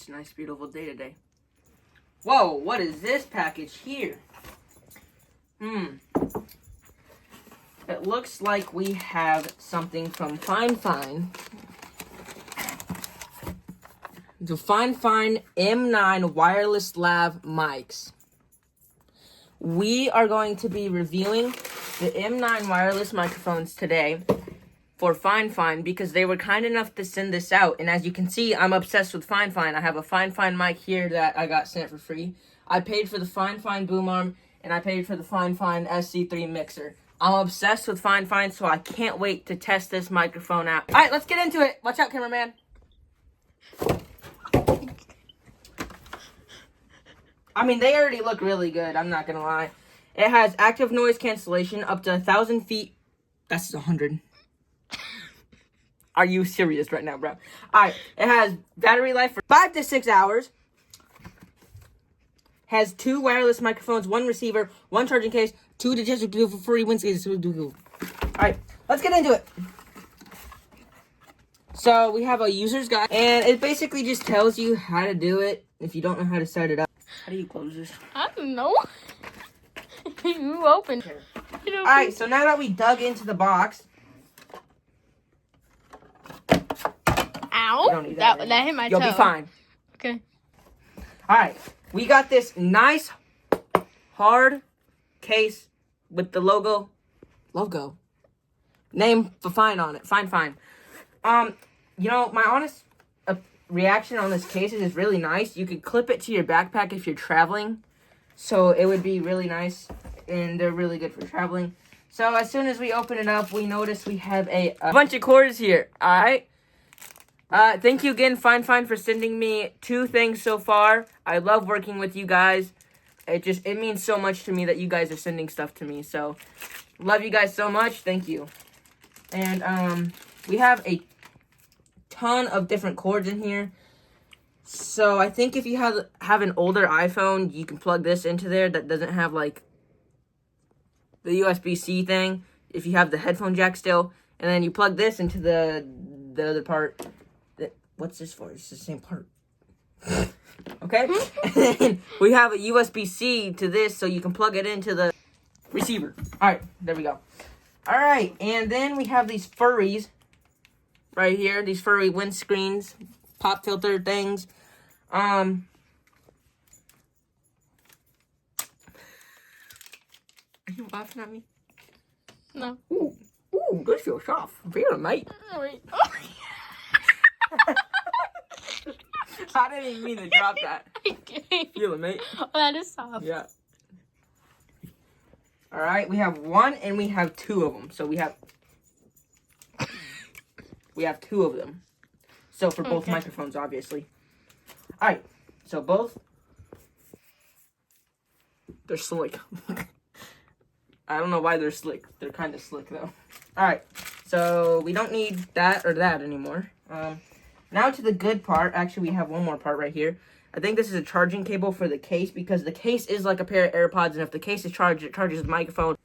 It's a nice, beautiful day today. Whoa, what is this package here? It looks like we have something from Fifine. The Fifine M9 wireless LAV mics. We are going to be reviewing the M9 wireless microphones today for Fifine because they were kind enough to send this out. And as you can see, I'm obsessed with Fifine. I have a Fifine mic here that I got sent for free. I paid for the Fifine boom arm, and I paid for the Fifine SC3 mixer. I'm obsessed with Fifine, so I can't wait to test this microphone out. All right, let's get into it. Watch out, cameraman. I mean, they already look really good. I'm not going to lie. It has active noise cancellation up to 1,000 feet. That's 100. Are you serious right now, bro? All right. It has battery life for 5 to 6 hours. Has 2 wireless microphones, 1 receiver, 1 charging case, 2 digital for free windscreens. All right. Let's get into it. So we have a user's guide, and it basically just tells you how to do it if you don't know how to set it up. How do you close this? I don't know. You open it. Alright, so now that we dug into the box. Ow. Don't need that hit my toe. You'll be fine. Okay. Alright, we got this nice, hard case with the logo. Name Fifine on it. Fine. You know, my honest reaction on this case is it's really nice. You could clip it to your backpack if you're traveling, so it would be really nice, and they're really good for traveling. So as soon as we open it up, we notice we have a bunch of cords here. All right. Thank you again, Fifine, for sending me 2 things so far. I love working with you guys. It means so much to me that you guys are sending stuff to me. So love you guys so much. Thank you. And we have a ton of different cords in here. So I think if you have an older iPhone, you can plug this into there that doesn't have like the USB-C thing. If you have the headphone jack still, and then you plug this into the other part. What's this for? It's the same part. Okay? And then we have a USB-C to this, so you can plug it into the receiver. Alright, there we go. Alright, and then we have these furries right here, these furry windscreens, pop filter things. Are you laughing at me? No. Ooh, this feels soft. Feel it, mate. Oh, wait. I didn't even mean to drop that. Okay. Feel it, mate. Oh, that is soft. Yeah. All right, we have 1 and we have 2 of them. So we have 2 of them. So for both microphones, obviously. All right. So both. They're slick. I don't know why they're slick. They're kind of slick, though. All right. So we don't need that or that anymore. Now to the good part. Actually, we have one more part right here. I think this is a charging cable for the case because the case is like a pair of AirPods, and if the case is charged, it charges the microphone.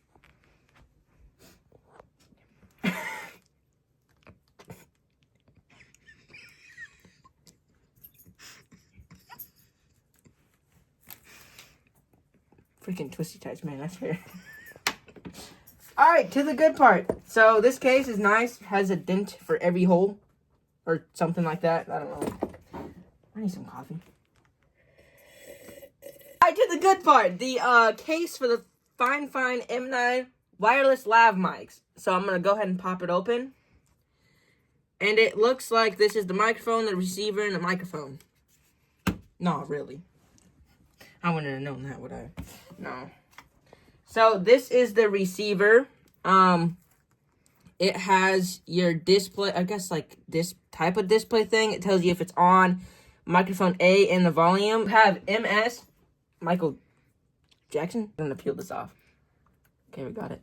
Freaking twisty ties, man. That's fair. Alright, to the good part. So this case is nice. Has a dent for every hole. Or something like that. I don't know. I need some coffee. Alright, to the good part. The case for the Fifine M9 wireless LAV mics. So I'm going to go ahead and pop it open. And it looks like this is the microphone, the receiver, and the microphone. No, really. I wouldn't have known that, would I? No. So this is the receiver. It has your display, I guess like this type of display thing. It tells you if it's on, microphone A, and the volume. We have MS, Michael Jackson. I'm gonna peel this off. Okay, we got it.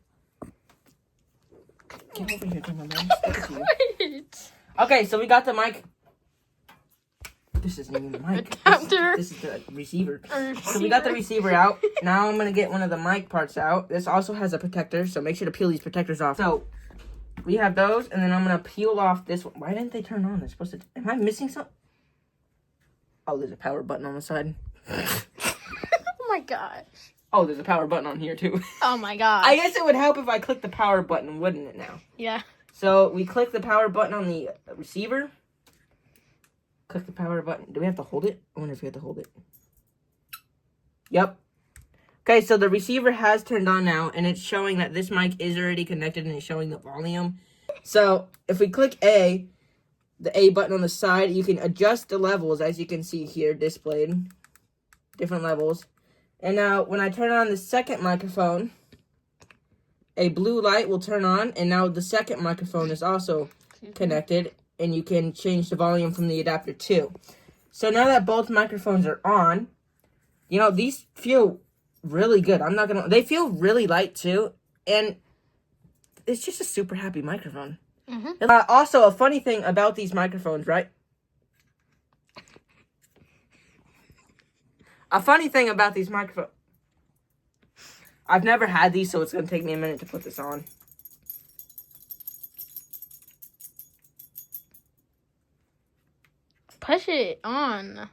Get over here, cameraman. Okay, so we got the mic. This isn't even the mic. This is the receiver. So we got the receiver out. Now I'm going to get one of the mic parts out. This also has a protector, so make sure to peel these protectors off. So we have those, and then I'm going to peel off this one. Why didn't they turn on? They're supposed to... Am I missing something? Oh, there's a power button on the side. Oh my gosh. Oh, there's a power button on here too. Oh my gosh. I guess it would help if I clicked the power button, wouldn't it now? Yeah. So we click the power button on the receiver. Click the power button. Do we have to hold it? I wonder if we have to hold it. Yep. Okay, so the receiver has turned on now, and it's showing that this mic is already connected, and it's showing the volume. So if we click A, the A button on the side, you can adjust the levels, as you can see here displayed. Different levels. And now, when I turn on the second microphone, a blue light will turn on, and now the second microphone is also connected, and you can change the volume from the adapter too. So now that both microphones are on, you know, these feel really good. They feel really light too, and it's just a super happy microphone. Mm-hmm. Also, a funny thing about these microphones, right? A funny thing about these microphones. I've never had these, so it's going to take me a minute to put this on. Push it on.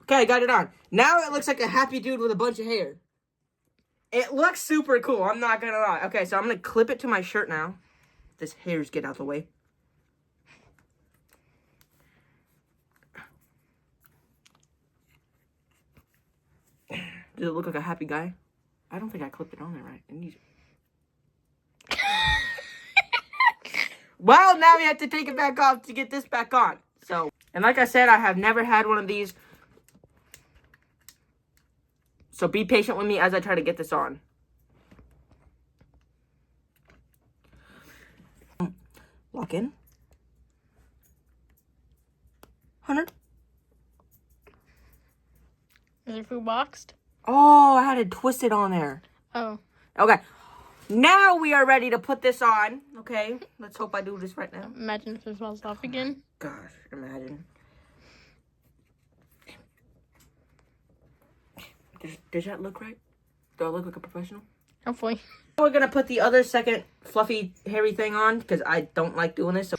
Okay, I got it on. Now it looks like a happy dude with a bunch of hair. It looks super cool, I'm not going to lie. Okay, so I'm going to clip it to my shirt now. This hairs get out the way. Does it look like a happy guy? I don't think I clipped it on there right. Well, now we have to take it back off to get this back on. So, and like I said, I have never had one of these. So be patient with me as I try to get this on. Lock in. 100. Is your food boxed? Oh, I had it twisted on there. Oh. Okay. Now we are ready to put this on. Okay. Let's hope I do this right now. Imagine if it falls off again. Gosh, imagine. Does that look right? Do I look like a professional? Hopefully. We're going to put the other second fluffy, hairy thing on because I don't like doing this. So.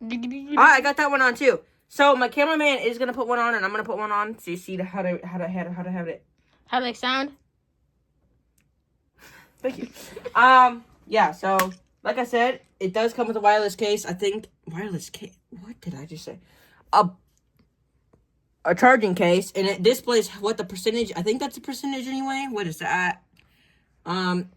Alright, I got that one on too. So my cameraman is going to put one on and I'm going to put one on so you see how to have it. How do they sound? Thank you. Yeah, so like I said, it does come with a wireless case. I think wireless case. What did I just say? A charging case, and it displays what the percentage. I think that's a percentage anyway. What is that? And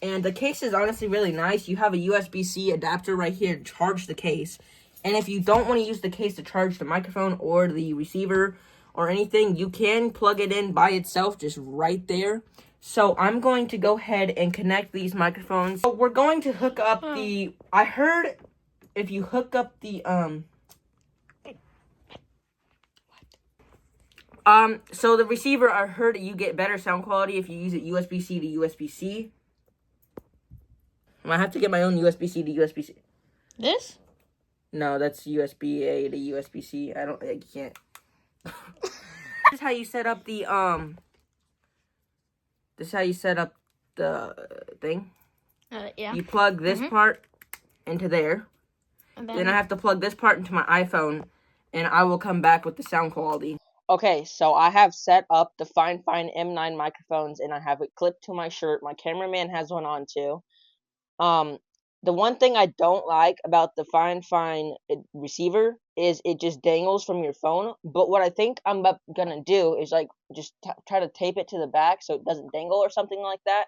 the case is honestly really nice. You have a USB-C adapter right here to charge the case. And if you don't want to use the case to charge the microphone or the receiver or anything, you can plug it in by itself just right there. So I'm going to go ahead and connect these microphones. So we're going to hook up the... I heard if you hook up the... So the receiver, I heard you get better sound quality if you use it USB-C to USB-C. I might have to get my own USB-C to USB-C. This? No, that's USB-A to USB-C. I can't. This is how you set up the, This is how you set up the thing. Yeah. You plug this part into there. And Then I have to plug this part into my iPhone, and I will come back with the sound quality. Okay, so I have set up the Fifine M9 microphones, and I have it clipped to my shirt. My cameraman has one on too. The one thing I don't like about the Fifine receiver is it just dangles from your phone. But what I think I'm gonna do is like just try to tape it to the back so it doesn't dangle or something like that.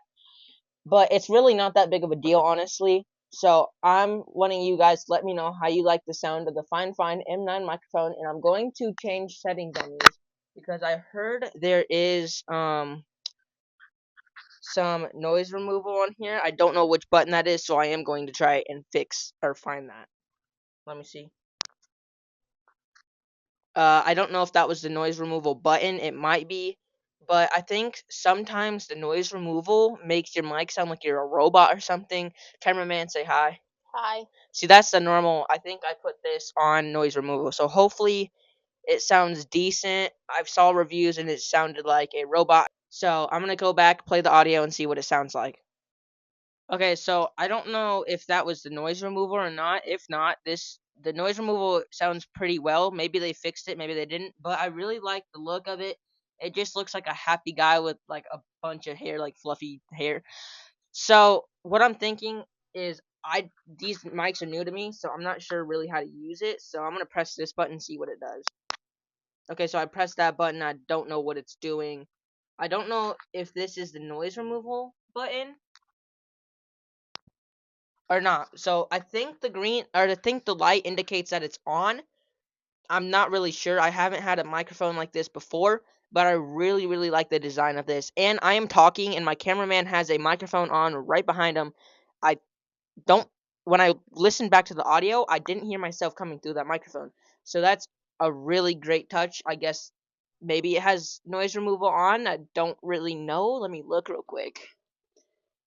But it's really not that big of a deal, honestly. So I'm wanting you guys to let me know how you like the sound of the Fifine M9 microphone, and I'm going to change settings on these because I heard there is some noise removal on here. I don't know which button that is, so I am going to try and fix or find that. Let me see. I don't know if that was the noise removal button. It might be. But I think sometimes the noise removal makes your mic sound like you're a robot or something. Cameraman, say hi. Hi. See, that's the normal. I think I put this on noise removal. So hopefully it sounds decent. I saw reviews and it sounded like a robot. So I'm going to go back, play the audio, and see what it sounds like. Okay, so I don't know if that was the noise removal or not. If not, the noise removal sounds pretty well. Maybe they fixed it, maybe they didn't. But I really like the look of it. It just looks like a happy guy with like a bunch of hair, like fluffy hair. So what I'm thinking is these mics are new to me, so I'm not sure really how to use it. So I'm gonna press this button and see what it does. Okay, so I pressed that button. I don't know what it's doing. I don't know if this is the noise removal button or not. So I think the green or I think the light indicates that it's on. I'm not really sure. I haven't had a microphone like this before, but I really, really like the design of this. And I am talking, and my cameraman has a microphone on right behind him. I don't. When I listened back to the audio, I didn't hear myself coming through that microphone. So that's a really great touch. I guess maybe it has noise removal on. I don't really know. Let me look real quick.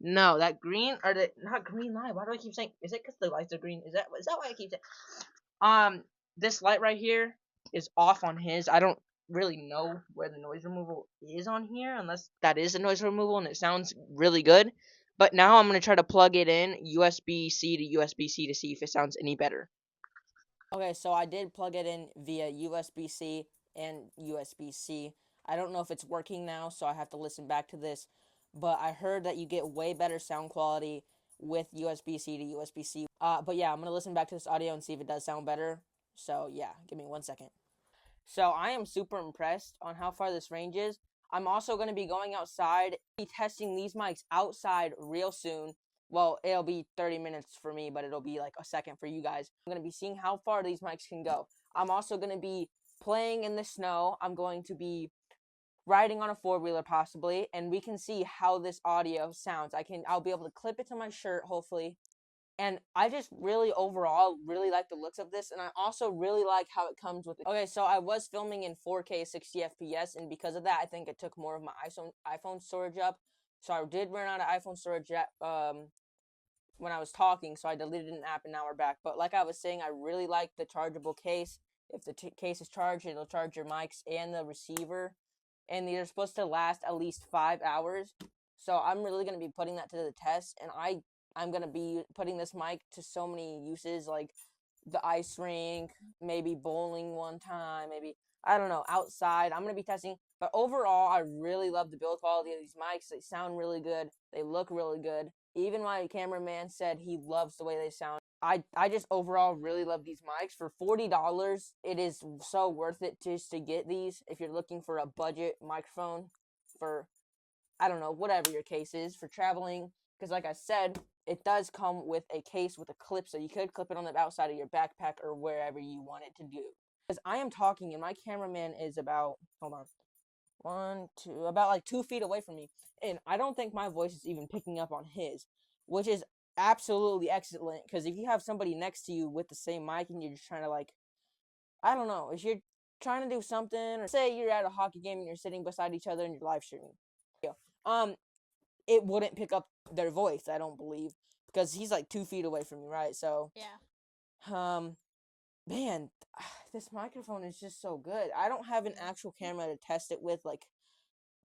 No, that green or the not green light. Why do I keep saying? Is it because the lights are green? Is that why I keep saying? This light right here is off on his. I don't really know where the noise removal is on here, unless that is the noise removal and it sounds really good. But now I'm gonna try to plug it in USB-C to USB-C to see if it sounds any better. Okay, so I did plug it in via USB-C and USB-C. I don't know if it's working now, so I have to listen back to this. But I heard that you get way better sound quality with USB-C to USB-C. But yeah, I'm going to listen back to this audio and see if it does sound better. So yeah, give me 1 second. So I am super impressed on how far this range is. I'm also going to be going outside, be testing these mics outside real soon. Well, it'll be 30 minutes for me, but it'll be like a second for you guys. I'm going to be seeing how far these mics can go. I'm also going to be playing in the snow. I'm going to be riding on a four-wheeler possibly, and we can see how this audio sounds. I'll be able to clip it to my shirt hopefully. And I just really overall really like the looks of this, and I also really like how it comes with it. Okay, so I was filming in 4K 60 FPS, and because of that, I think it took more of my iPhone storage up. So I did run out of iPhone storage when I was talking, so I deleted an app and now we're back. But like I was saying, I really like the chargeable case. If the case is charged, it'll charge your mics and the receiver, and they're supposed to last at least 5 hours. So I'm really going to be putting that to the test, and I'm going to be putting this mic to so many uses, like the ice rink, maybe bowling one time, maybe, I don't know, outside. I'm going to be testing. But overall, I really love the build quality of these mics. They sound really good. They look really good. Even my cameraman said he loves the way they sound. I just overall really love these mics. For $40, it is so worth it just to get these if you're looking for a budget microphone for, I don't know, whatever your case is, for traveling. Because like I said, it does come with a case with a clip, so you could clip it on the outside of your backpack or wherever you want it to do. Because I am talking and my cameraman is about, hold on, about like 2 feet away from me, and I don't think my voice is even picking up on his, which is absolutely excellent. Because if you have somebody next to you with the same mic and you're just trying to, like, I don't know, if you're trying to do something, or say you're at a hockey game and you're sitting beside each other and you're live streaming, um, it wouldn't pick up their voice, I don't believe, because he's like 2 feet away from me, right? So Yeah. Man, this microphone is just so good. I don't have an actual camera to test it with, like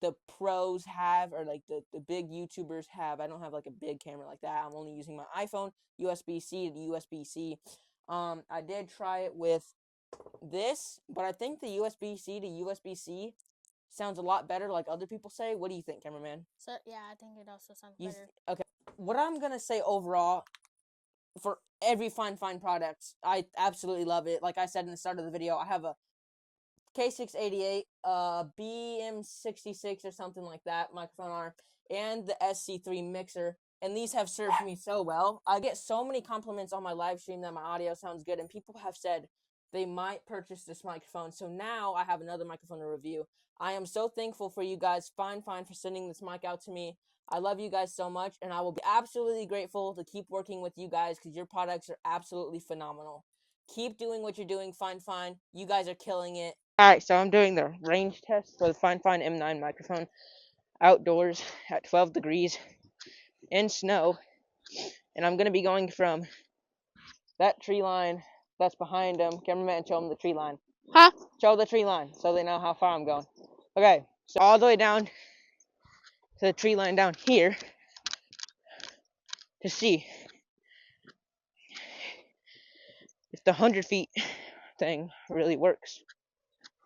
the pros have, or like the big YouTubers have. I don't have like a big camera like that. I'm only using my iPhone, USB-C to USB-C. I did try it with this, but I think the USB-C to USB-C sounds a lot better, like other people say. What do you think, cameraman? So yeah, I think it also sounds better. Okay. What I'm gonna say overall, for every Fifine product, I absolutely love it. Like I said in the start of the video, I have a K688, BM66 or something like that microphone arm, and the SC3 mixer, and these have served me so well. I get so many compliments on my live stream that my audio sounds good, and people have said they might purchase this microphone. So now I have another microphone to review. I am so thankful for you guys, Fifine, for sending this mic out to me. I love you guys so much, and I will be absolutely grateful to keep working with you guys because your products are absolutely phenomenal. Keep doing what you're doing, Fifine. You guys are killing it. Alright, so I'm doing the range test for the Fifine M9 microphone outdoors at 12 degrees in snow. And I'm going to be going from that tree line that's behind them. Cameraman, show them the tree line. Huh? Show the tree line so they know how far I'm going. Okay, so all the way down to the tree line down here. to see if the 100 feet thing really works.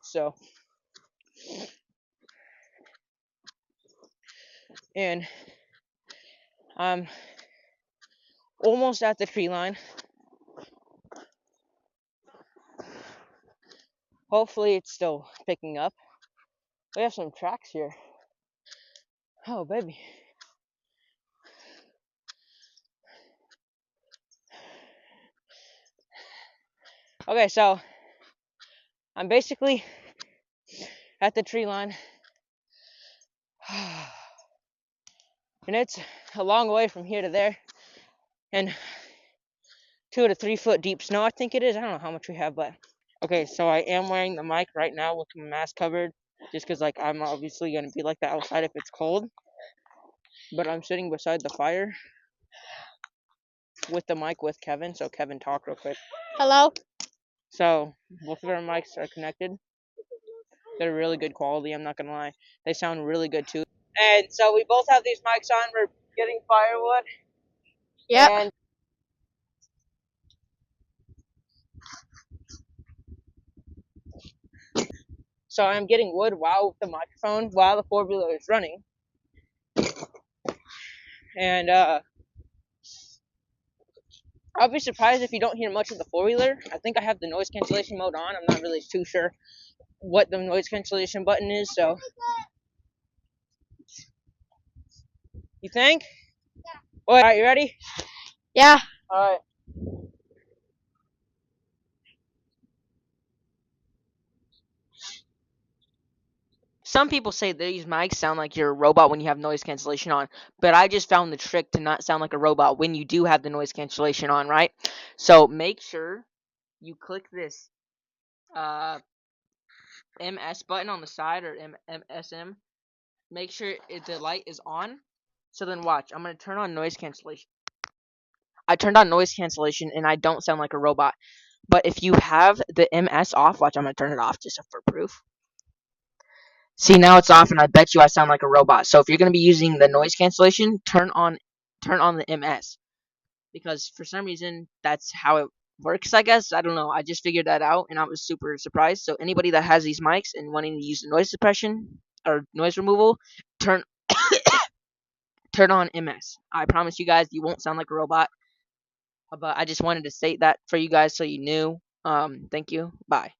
So, and I'm almost at the tree line. Hopefully it's still picking up. We have some tracks here. Oh, baby. Okay, so I'm basically at the tree line. And it's a long way from here to there. And 2 to 3 foot deep snow, I think it is. I don't know how much we have, but okay, so I am wearing the mic right now with my mask covered, just because like I'm obviously gonna be like that outside if it's cold. But I'm sitting beside the fire with the mic with Kevin, so Kevin, talk real quick. Hello? So both of our mics are connected. They're really good quality, I'm not gonna lie. They sound really good too. And so we both have these mics on. We're getting firewood. Yep. And so I'm getting wood while the microphone, while the 4-wheeler is running. And I'll be surprised if you don't hear much of the 4-wheeler. I think I have the noise cancellation mode on. I'm not really too sure what the noise cancellation button is, so. You think? Yeah. Alright, you ready? Yeah. Alright. Some people say these mics sound like you're a robot when you have noise cancellation on, but I just found the trick to not sound like a robot when you do have the noise cancellation on, right? So make sure you click this MS button on the side, or MSM. Make sure the light is on. So then watch. I'm going to turn on noise cancellation. I turned on noise cancellation and I don't sound like a robot. But if you have the MS off, watch, I'm going to turn it off just for proof. See, now it's off, and I bet you I sound like a robot. So if you're going to be using the noise cancellation, turn on the MS, because for some reason that's how it works. I guess I don't know. I just figured that out, and I was super surprised. So anybody that has these mics and wanting to use the noise suppression or noise removal, turn on MS. I promise you guys, you won't sound like a robot. But I just wanted to state that for you guys so you knew. Thank you. Bye.